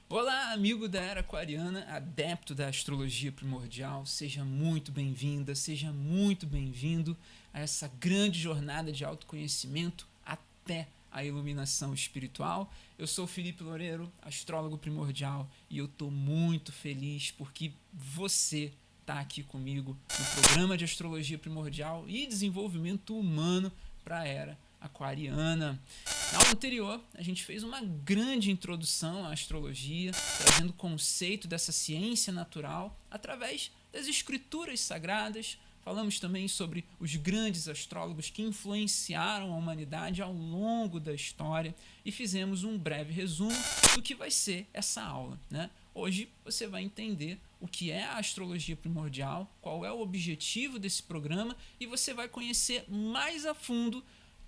Olá, amigo da Era Aquariana, adepto da astrologia primordial, seja muito bem-vinda, seja muito bem-vindo a essa grande jornada de autoconhecimento até a iluminação espiritual. Eu sou o Felipe Loureiro, astrólogo primordial, e eu estou muito feliz porque você está aqui comigo no programa de astrologia primordial e desenvolvimento humano para a Era Aquariana. Na aula anterior, a gente fez uma grande introdução à astrologia, trazendo o conceito dessa ciência natural através das escrituras sagradas. Falamos também sobre os grandes astrólogos que influenciaram a humanidade ao longo da história e fizemos um breve resumo do que vai ser essa aula, né? Hoje você vai entender o que é a astrologia primordial, qual é o objetivo desse programa e você vai conhecer mais a fundo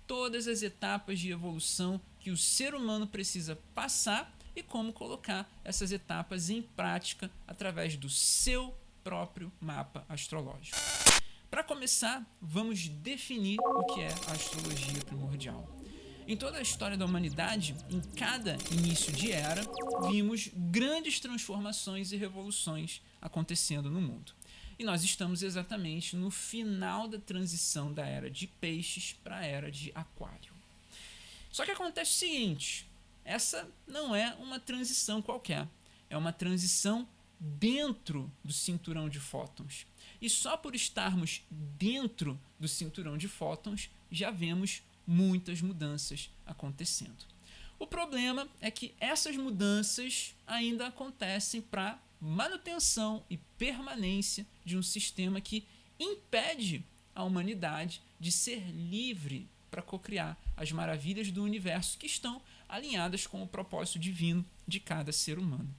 todas as etapas de evolução que o ser humano precisa passar e como colocar essas etapas em prática através do seu próprio mapa astrológico. Para começar, vamos definir o que é a astrologia primordial. Em toda a história da humanidade, em cada início de era, vimos grandes transformações e revoluções acontecendo no mundo. E nós estamos exatamente no final da transição da era de peixes para a era de aquário. Só que acontece o seguinte, essa não é uma transição qualquer, é uma transição dentro do cinturão de fótons. E só por estarmos dentro do cinturão de fótons, já vemos muitas mudanças acontecendo. O problema é que essas mudanças ainda acontecem para manutenção e permanência de um sistema que impede a humanidade de ser livre para cocriar as maravilhas do universo que estão alinhadas com o propósito divino de cada ser humano.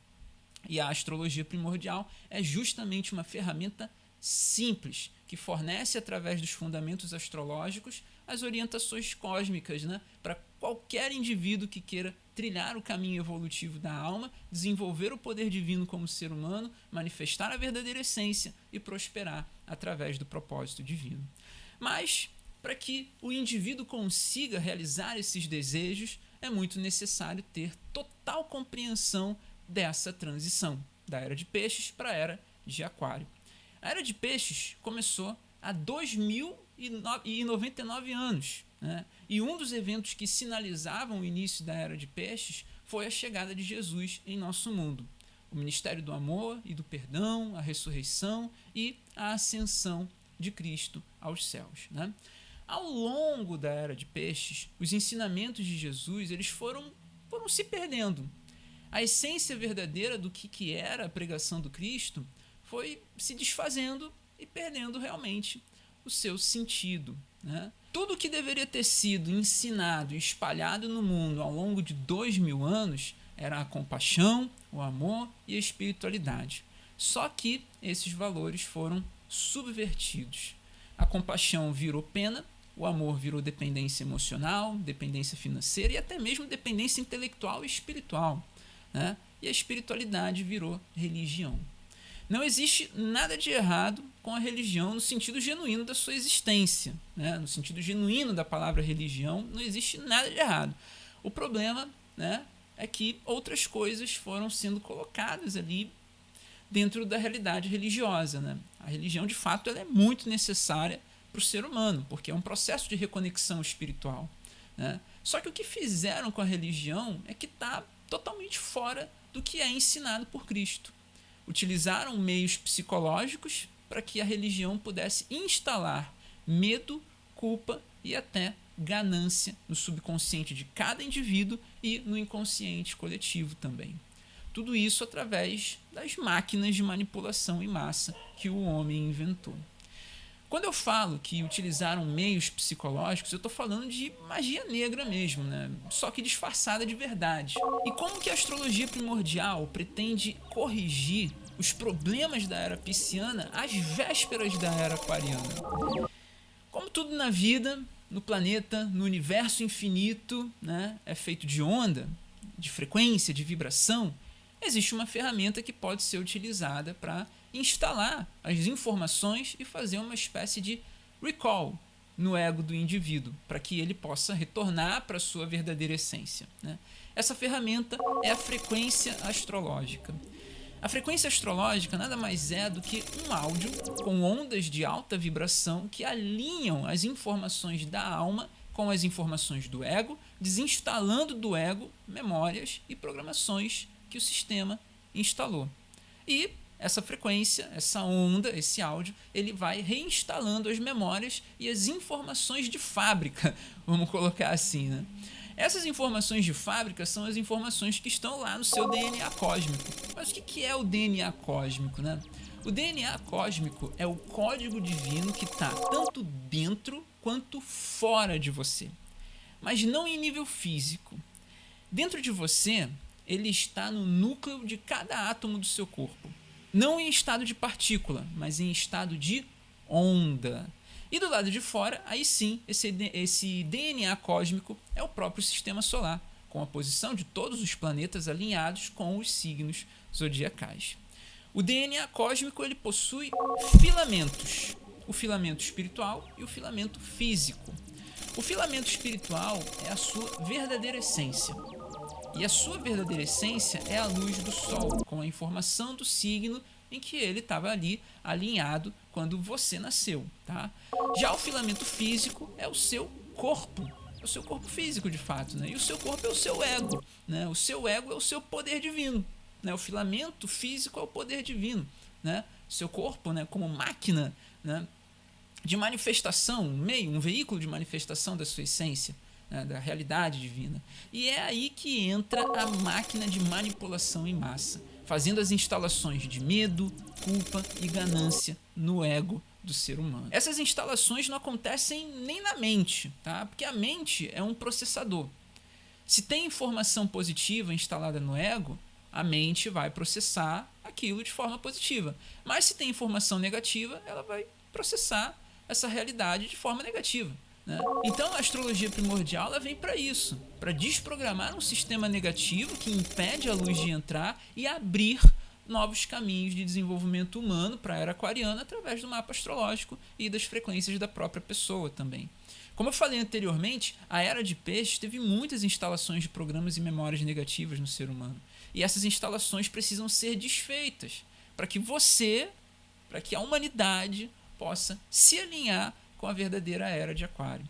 E a astrologia primordial é justamente uma ferramenta simples que fornece através dos fundamentos astrológicos as orientações cósmicas, né, para qualquer indivíduo que queira trilhar o caminho evolutivo da alma, desenvolver o poder divino como ser humano, manifestar a verdadeira essência e prosperar através do propósito divino. Mas, para que o indivíduo consiga realizar esses desejos, é muito necessário ter total compreensão dessa transição, da era de peixes para a era de aquário. A era de peixes começou há 2099 anos, né? E um dos eventos que sinalizavam o início da era de peixes foi a chegada de Jesus em nosso mundo. O ministério do amor e do perdão, a ressurreição e a ascensão de Cristo aos céus, né? Ao longo da era de peixes, os ensinamentos de Jesus eles foram se perdendo. A essência verdadeira do que era a pregação do Cristo foi se desfazendo e perdendo realmente o seu sentido, né? Tudo que deveria ter sido ensinado e espalhado no mundo ao longo de 2000 anos era a compaixão, o amor e a espiritualidade. Só que esses valores foram subvertidos. A compaixão virou pena, o amor virou dependência emocional, dependência financeira e até mesmo dependência intelectual e espiritual, né? E a espiritualidade virou religião. Não existe nada de errado com a religião no sentido genuíno da sua existência, né? No sentido genuíno da palavra religião, não existe nada de errado. O problema, né, é que outras coisas foram sendo colocadas ali dentro da realidade religiosa, né? A religião, de fato, ela é muito necessária para o ser humano, porque é um processo de reconexão espiritual, né? Só que o que fizeram com a religião é que está totalmente fora do que é ensinado por Cristo. Utilizaram meios psicológicos para que a religião pudesse instalar medo, culpa e até ganância no subconsciente de cada indivíduo e no inconsciente coletivo também. Tudo isso através das máquinas de manipulação em massa que o homem inventou. Quando eu falo que utilizaram meios psicológicos, eu estou falando de magia negra mesmo, né? Só que disfarçada de verdade. E como que a astrologia primordial pretende corrigir os problemas da era pisciana às vésperas da era aquariana? Como tudo na vida, no planeta, no universo infinito, né, é feito de onda, de frequência, de vibração, existe uma ferramenta que pode ser utilizada para instalar as informações e fazer uma espécie de recall no ego do indivíduo, para que ele possa retornar para a sua verdadeira essência, né? Essa ferramenta é a frequência astrológica. A frequência astrológica nada mais é do que um áudio com ondas de alta vibração que alinham as informações da alma com as informações do ego, desinstalando do ego memórias e programações que o sistema instalou. E essa frequência, essa onda, esse áudio, ele vai reinstalando as memórias e as informações de fábrica, vamos colocar assim, né? Essas informações de fábrica são as informações que estão lá no seu DNA cósmico. Mas o que é o DNA cósmico, né? O DNA cósmico é o código divino que está tanto dentro quanto fora de você, mas não em nível físico. Dentro de você, ele está no núcleo de cada átomo do seu corpo. Não em estado de partícula, mas em estado de onda. E do lado de fora, aí sim, esse DNA cósmico é o próprio sistema solar, com a posição de todos os planetas alinhados com os signos zodiacais. O DNA cósmico ele possui filamentos, o filamento espiritual e o filamento físico. O filamento espiritual é a sua verdadeira essência. E a sua verdadeira essência é a luz do sol, com a informação do signo em que ele estava ali alinhado quando você nasceu, tá? Já o filamento físico é o seu corpo, é o seu corpo físico de fato, né? E o seu corpo é o seu ego, né? O seu ego é o seu poder divino, né? O filamento físico é o poder divino, né? O seu corpo, né, como máquina, né, de manifestação, um veículo de manifestação da sua essência, né, da realidade divina. E é aí que entra a máquina de manipulação em massa, fazendo as instalações de medo, culpa e ganância no ego do ser humano. Essas instalações não acontecem nem na mente, tá? Porque a mente é um processador. Se tem informação positiva instalada no ego, a mente vai processar aquilo de forma positiva. Mas se tem informação negativa, ela vai processar essa realidade de forma negativa, né? Então a astrologia primordial ela vem para isso, para desprogramar um sistema negativo que impede a luz de entrar e abrir novos caminhos de desenvolvimento humano para a era aquariana através do mapa astrológico e das frequências da própria pessoa também. Como eu falei anteriormente, a era de peixes teve muitas instalações de programas e memórias negativas no ser humano. E essas instalações precisam ser desfeitas para que a humanidade possa se alinhar com a verdadeira era de Aquário.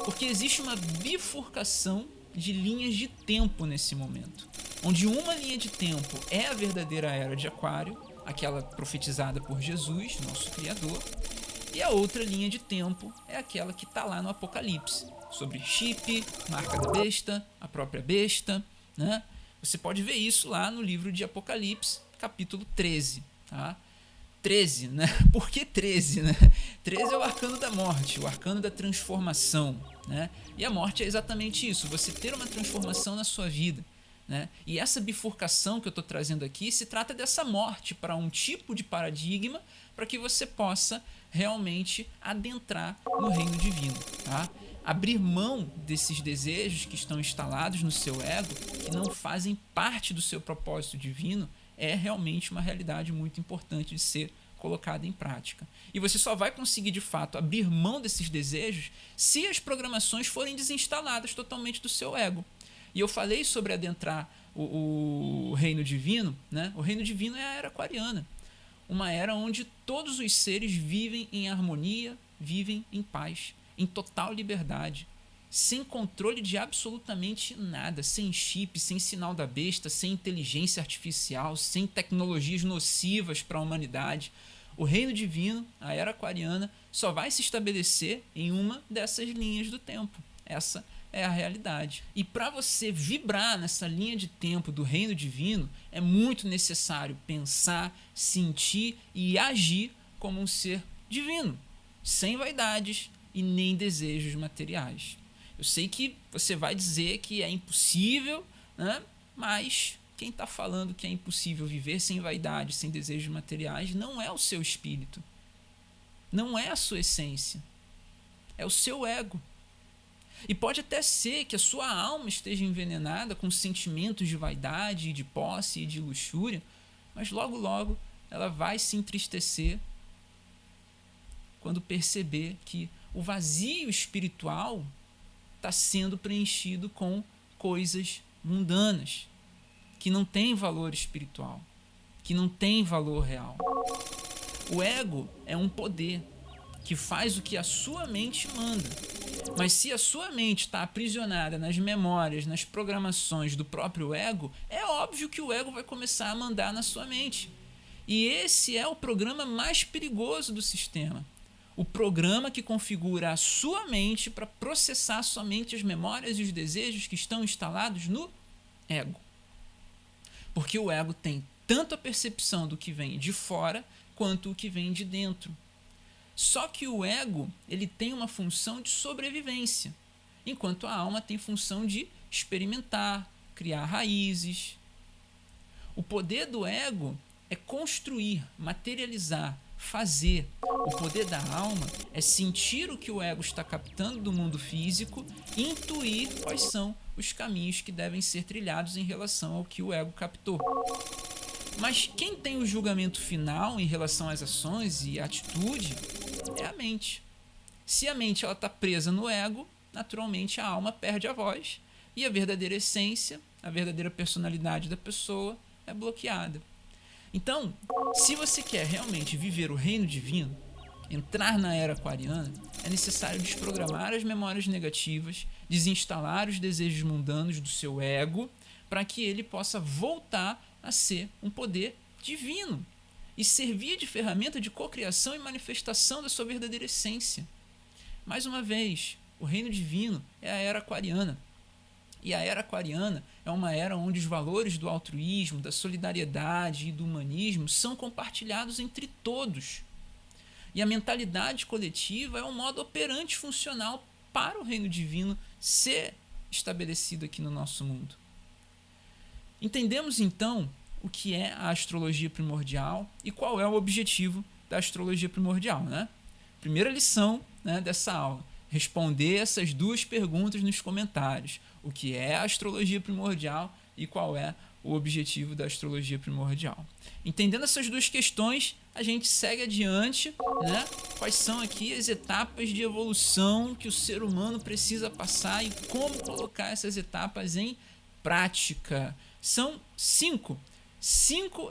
Porque existe uma bifurcação de linhas de tempo nesse momento, onde uma linha de tempo é a verdadeira era de Aquário, aquela profetizada por Jesus, nosso Criador, e a outra linha de tempo é aquela que está lá no Apocalipse, sobre chip, marca da besta, a própria besta, né? Você pode ver isso lá no livro de Apocalipse, capítulo 13, tá? 13, né? Por que 13, né? 13 é o arcano da morte, o arcano da transformação, né? E a morte é exatamente isso, você ter uma transformação na sua vida, né? E essa bifurcação que eu estou trazendo aqui se trata dessa morte para um tipo de paradigma para que você possa realmente adentrar no reino divino, tá? Abrir mão desses desejos que estão instalados no seu ego, que não fazem parte do seu propósito divino, é realmente uma realidade muito importante de ser colocada em prática. E você só vai conseguir, de fato, abrir mão desses desejos se as programações forem desinstaladas totalmente do seu ego. E eu falei sobre adentrar o reino divino, né? O reino divino é a era aquariana, uma era onde todos os seres vivem em harmonia, vivem em paz, em total liberdade, sem controle de absolutamente nada, sem chip, sem sinal da besta, sem inteligência artificial, sem tecnologias nocivas para a humanidade. O reino divino, a era aquariana, só vai se estabelecer em uma dessas linhas do tempo. Essa é a realidade. E para você vibrar nessa linha de tempo do reino divino, é muito necessário pensar, sentir e agir como um ser divino, sem vaidades e nem desejos materiais. Eu sei que você vai dizer que é impossível, né? Mas quem está falando que é impossível viver sem vaidade, sem desejos materiais, não é o seu espírito. Não é a sua essência. É o seu ego. E pode até ser que a sua alma esteja envenenada com sentimentos de vaidade, de posse e de luxúria, mas logo, logo ela vai se entristecer quando perceber que o vazio espiritual está sendo preenchido com coisas mundanas, que não têm valor espiritual, que não têm valor real. O ego é um poder que faz o que a sua mente manda. Mas se a sua mente está aprisionada nas memórias, nas programações do próprio ego, é óbvio que o ego vai começar a mandar na sua mente. E esse é o programa mais perigoso do sistema. O programa que configura a sua mente para processar somente as memórias e os desejos que estão instalados no ego. Porque o ego tem tanto a percepção do que vem de fora quanto o que vem de dentro. Só que o ego, ele tem uma função de sobrevivência, enquanto a alma tem função de experimentar, criar raízes. O poder do ego é construir, materializar, fazer. O poder da alma é sentir o que o ego está captando do mundo físico e intuir quais são os caminhos que devem ser trilhados em relação ao que o ego captou. Mas quem tem o julgamento final em relação às ações e atitude é a mente. Se a mente está presa no ego, naturalmente a alma perde a voz e a verdadeira essência, a verdadeira personalidade da pessoa é bloqueada. Então, se você quer realmente viver o reino divino, entrar na era aquariana, é necessário desprogramar as memórias negativas, desinstalar os desejos mundanos do seu ego, para que ele possa voltar a ser um poder divino e servir de ferramenta de cocriação e manifestação da sua verdadeira essência. Mais uma vez, o reino divino é a era aquariana. E a era aquariana é uma era onde os valores do altruísmo, da solidariedade e do humanismo são compartilhados entre todos. E a mentalidade coletiva é um modo operante funcional para o reino divino ser estabelecido aqui no nosso mundo. Entendemos então o que é a astrologia primordial e qual é o objetivo da astrologia primordial, né? Primeira lição, né, dessa aula: responder essas duas perguntas nos comentários. O que é a astrologia primordial e qual é o objetivo da astrologia primordial. Entendendo essas duas questões, a gente segue adiante, né? Quais são aqui as etapas de evolução que o ser humano precisa passar e como colocar essas etapas em prática. São cinco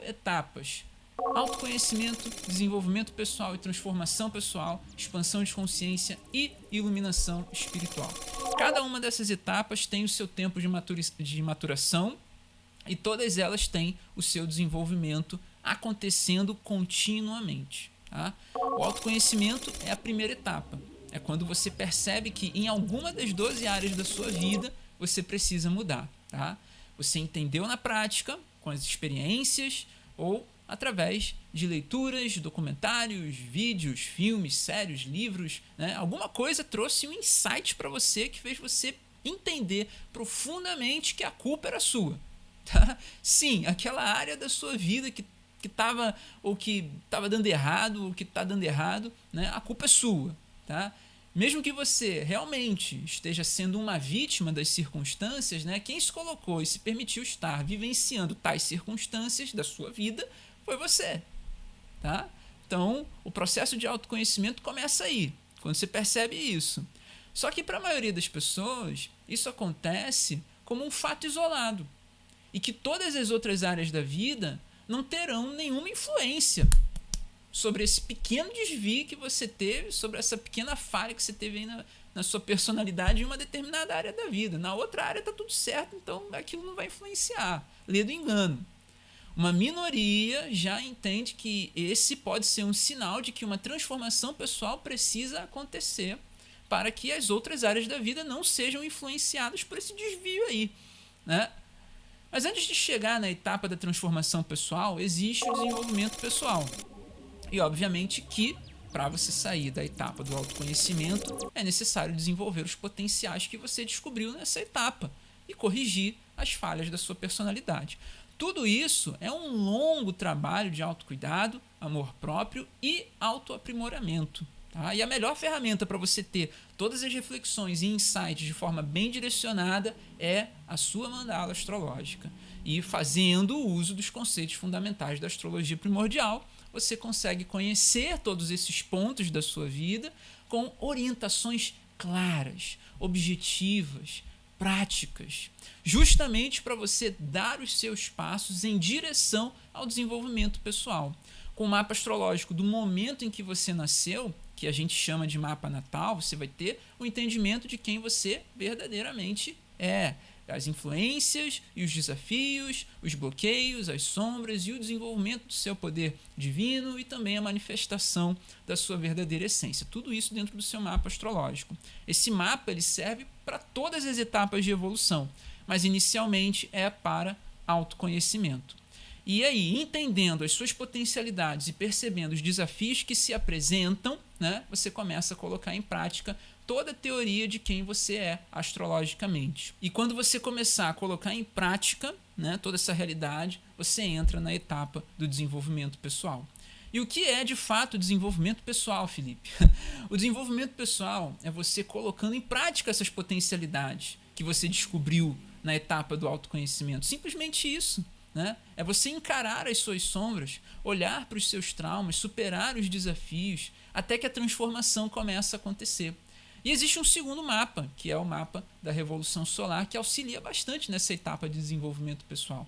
etapas: autoconhecimento, desenvolvimento pessoal e transformação pessoal, expansão de consciência e iluminação espiritual. Cada uma dessas etapas tem o seu tempo de maturação e todas elas têm o seu desenvolvimento acontecendo continuamente. Tá? O autoconhecimento é a primeira etapa. É quando você percebe que em alguma das 12 áreas da sua vida você precisa mudar. Tá? Você entendeu na prática, com as experiências ou através de leituras, documentários, vídeos, filmes, séries, livros, né? Alguma coisa trouxe um insight para você que fez você entender profundamente que a culpa era sua. Tá? Sim, aquela área da sua vida que estava dando errado ou que está dando errado, né? A culpa é sua. Tá? Mesmo que você realmente esteja sendo uma vítima das circunstâncias, né? Quem se colocou e se permitiu estar vivenciando tais circunstâncias da sua vida foi você. Tá? Então, o processo de autoconhecimento começa aí, quando você percebe isso. Só que para a maioria das pessoas, isso acontece como um fato isolado e que todas as outras áreas da vida não terão nenhuma influência sobre esse pequeno desvio que você teve, sobre essa pequena falha que você teve aí na sua personalidade em uma determinada área da vida. Na outra área está tudo certo, então aquilo não vai influenciar. Lê do engano. Uma minoria já entende que esse pode ser um sinal de que uma transformação pessoal precisa acontecer para que as outras áreas da vida não sejam influenciadas por esse desvio aí, né? Mas antes de chegar na etapa da transformação pessoal, existe o desenvolvimento pessoal. E obviamente que para você sair da etapa do autoconhecimento é necessário desenvolver os potenciais que você descobriu nessa etapa e corrigir as falhas da sua personalidade. Tudo isso é um longo trabalho de autocuidado, amor próprio e autoaprimoramento. Tá? E a melhor ferramenta para você ter todas as reflexões e insights de forma bem direcionada é a sua mandala astrológica. E fazendo o uso dos conceitos fundamentais da astrologia primordial, você consegue conhecer todos esses pontos da sua vida com orientações claras, objetivas, práticas, justamente para você dar os seus passos em direção ao desenvolvimento pessoal. Com o mapa astrológico do momento em que você nasceu, que a gente chama de mapa natal, você vai ter o entendimento de quem você verdadeiramente é. As influências e os desafios, os bloqueios, as sombras e o desenvolvimento do seu poder divino e também a manifestação da sua verdadeira essência. Tudo isso dentro do seu mapa astrológico. Esse mapa ele serve para todas as etapas de evolução, mas inicialmente é para autoconhecimento. E aí, entendendo as suas potencialidades e percebendo os desafios que se apresentam, né, você começa a colocar em prática toda a teoria de quem você é astrologicamente. E quando você começar a colocar em prática, né, toda essa realidade, você entra na etapa do desenvolvimento pessoal. E o que é de fato desenvolvimento pessoal, Felipe? O desenvolvimento pessoal é você colocando em prática essas potencialidades que você descobriu na etapa do autoconhecimento. Simplesmente isso. Né? É você encarar as suas sombras, olhar para os seus traumas, superar os desafios, até que a transformação comece a acontecer. E existe um segundo mapa, que é o mapa da Revolução Solar, que auxilia bastante nessa etapa de desenvolvimento pessoal.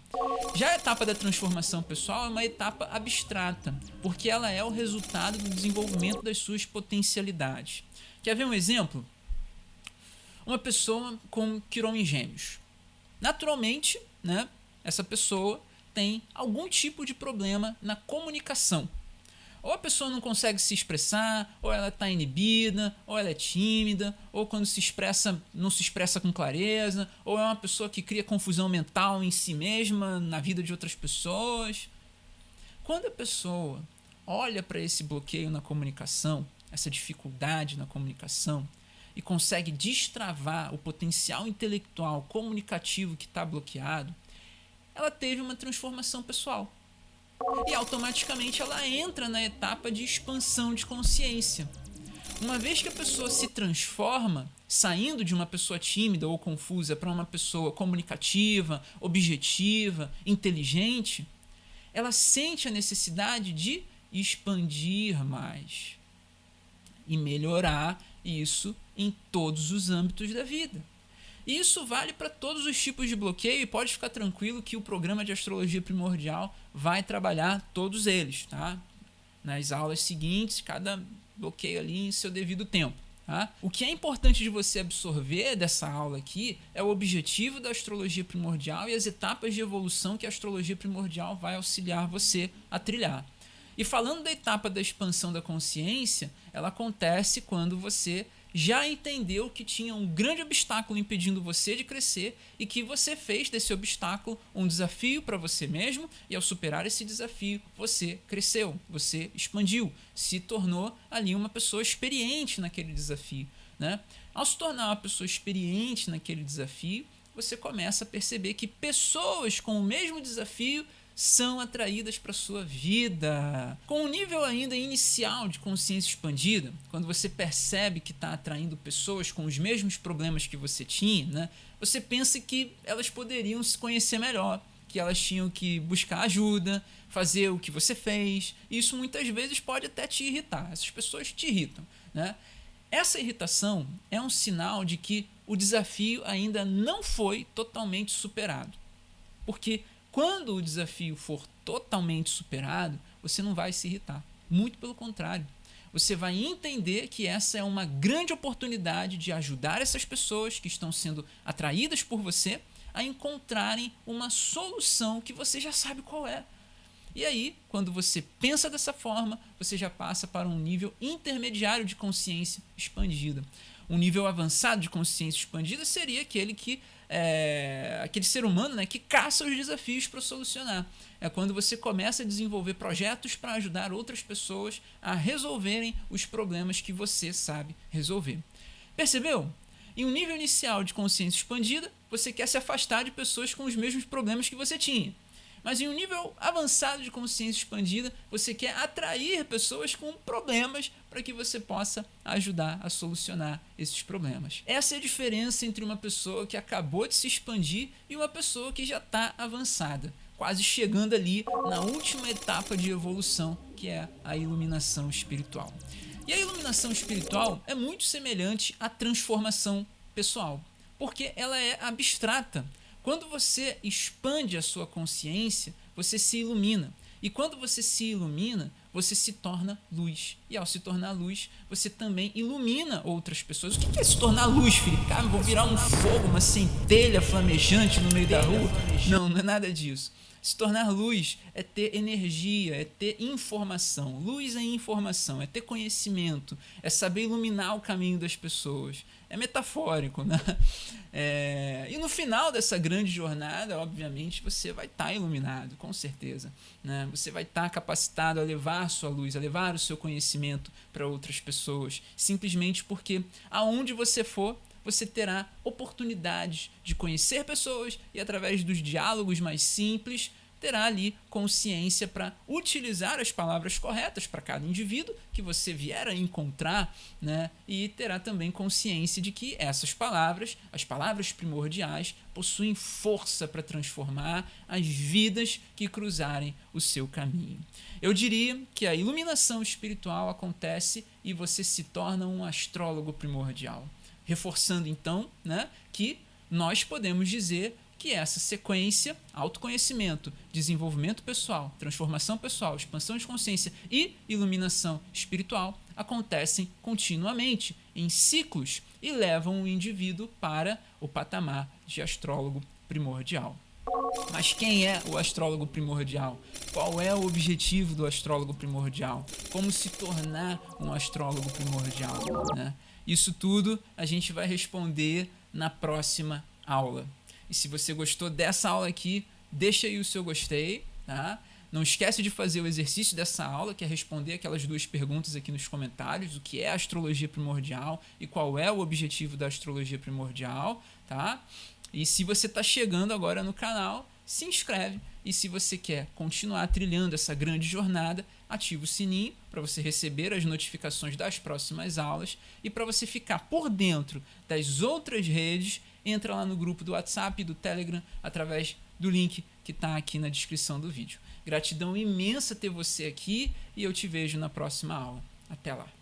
Já a etapa da transformação pessoal é uma etapa abstrata, porque ela é o resultado do desenvolvimento das suas potencialidades. Quer ver um exemplo? Uma pessoa com Quirón em Gêmeos. Naturalmente, né? Essa pessoa tem algum tipo de problema na comunicação. Ou a pessoa não consegue se expressar, ou ela está inibida, ou ela é tímida, ou quando se expressa, não se expressa com clareza, ou é uma pessoa que cria confusão mental em si mesma, na vida de outras pessoas. Quando a pessoa olha para esse bloqueio na comunicação, essa dificuldade na comunicação, e consegue destravar o potencial intelectual comunicativo que está bloqueado, ela teve uma transformação pessoal. E automaticamente ela entra na etapa de expansão de consciência. Uma vez que a pessoa se transforma, saindo de uma pessoa tímida ou confusa para uma pessoa comunicativa, objetiva, inteligente, ela sente a necessidade de expandir mais e melhorar isso em todos os âmbitos da vida. Isso vale para todos os tipos de bloqueio e pode ficar tranquilo que o programa de astrologia primordial vai trabalhar todos eles, tá? Nas aulas seguintes, cada bloqueio ali em seu devido tempo. Tá? O que é importante de você absorver dessa aula aqui é o objetivo da astrologia primordial e as etapas de evolução que a astrologia primordial vai auxiliar você a trilhar. E falando da etapa da expansão da consciência, ela acontece quando você já entendeu que tinha um grande obstáculo impedindo você de crescer e que você fez desse obstáculo um desafio para você mesmo e ao superar esse desafio você cresceu, você expandiu, se tornou ali uma pessoa experiente naquele desafio, né? Ao se tornar uma pessoa experiente naquele desafio, você começa a perceber que pessoas com o mesmo desafio são atraídas para a sua vida. Com um nível ainda inicial de consciência expandida, quando você percebe que está atraindo pessoas com os mesmos problemas que você tinha, né, você pensa que elas poderiam se conhecer melhor, que elas tinham que buscar ajuda, fazer o que você fez. Isso muitas vezes pode até te irritar. Essas pessoas te irritam, né? Essa irritação é um sinal de que o desafio ainda não foi totalmente superado. Porque quando o desafio for totalmente superado, você não vai se irritar. Muito pelo contrário. Você vai entender que essa é uma grande oportunidade de ajudar essas pessoas que estão sendo atraídas por você a encontrarem uma solução que você já sabe qual é. E aí, quando você pensa dessa forma, você já passa para um nível intermediário de consciência expandida. Um nível avançado de consciência expandida seria aquele que aquele ser humano, né, que caça os desafios para solucionar. É quando você começa a desenvolver projetos para ajudar outras pessoas a resolverem os problemas que você sabe resolver. Percebeu? Em um nível inicial de consciência expandida, você quer se afastar de pessoas com os mesmos problemas que você tinha. Mas em um nível avançado de consciência expandida, você quer atrair pessoas com problemas para que você possa ajudar a solucionar esses problemas. Essa é a diferença entre uma pessoa que acabou de se expandir e uma pessoa que já está avançada, quase chegando ali na última etapa de evolução, que é a iluminação espiritual. E a iluminação espiritual é muito semelhante à transformação pessoal. Porque ela é abstrata. Quando você expande a sua consciência, você se ilumina. E quando você se ilumina, você se torna luz. E ao se tornar luz, você também ilumina outras pessoas. O que é se tornar luz, Felipe? Cara, eu vou virar um fogo, uma centelha flamejante no meio da rua? Não, não é nada disso. Se tornar luz é ter energia, é ter informação. Luz é informação, é ter conhecimento, é saber iluminar o caminho das pessoas. É metafórico, né? E no final dessa grande jornada, obviamente, você vai estar iluminado, com certeza, né? Você vai estar capacitado a levar a sua luz, a levar o seu conhecimento para outras pessoas, simplesmente porque aonde você for, você terá oportunidades de conhecer pessoas e, através dos diálogos mais simples, terá ali consciência para utilizar as palavras corretas para cada indivíduo que você vier a encontrar, né? E terá também consciência de que essas palavras, as palavras primordiais, possuem força para transformar as vidas que cruzarem o seu caminho. Eu diria que a iluminação espiritual acontece e você se torna um astrólogo primordial. Reforçando então, né, que nós podemos dizer que essa sequência, autoconhecimento, desenvolvimento pessoal, transformação pessoal, expansão de consciência e iluminação espiritual acontecem continuamente, em ciclos, e levam o indivíduo para o patamar de astrólogo primordial. Mas quem é o astrólogo primordial? Qual é o objetivo do astrólogo primordial? Como se tornar um astrólogo primordial, né? Isso tudo a gente vai responder na próxima aula. E se você gostou dessa aula aqui, deixa aí o seu gostei, tá? Não esquece de fazer o exercício dessa aula, que é responder aquelas duas perguntas aqui nos comentários, o que é a astrologia primordial e qual é o objetivo da astrologia primordial, tá? E se você está chegando agora no canal, se inscreve. E se você quer continuar trilhando essa grande jornada, ativa o sininho para você receber as notificações das próximas aulas. E para você ficar por dentro das outras redes, entra lá no grupo do WhatsApp e do Telegram através do link que está aqui na descrição do vídeo. Gratidão imensa ter você aqui e eu te vejo na próxima aula. Até lá!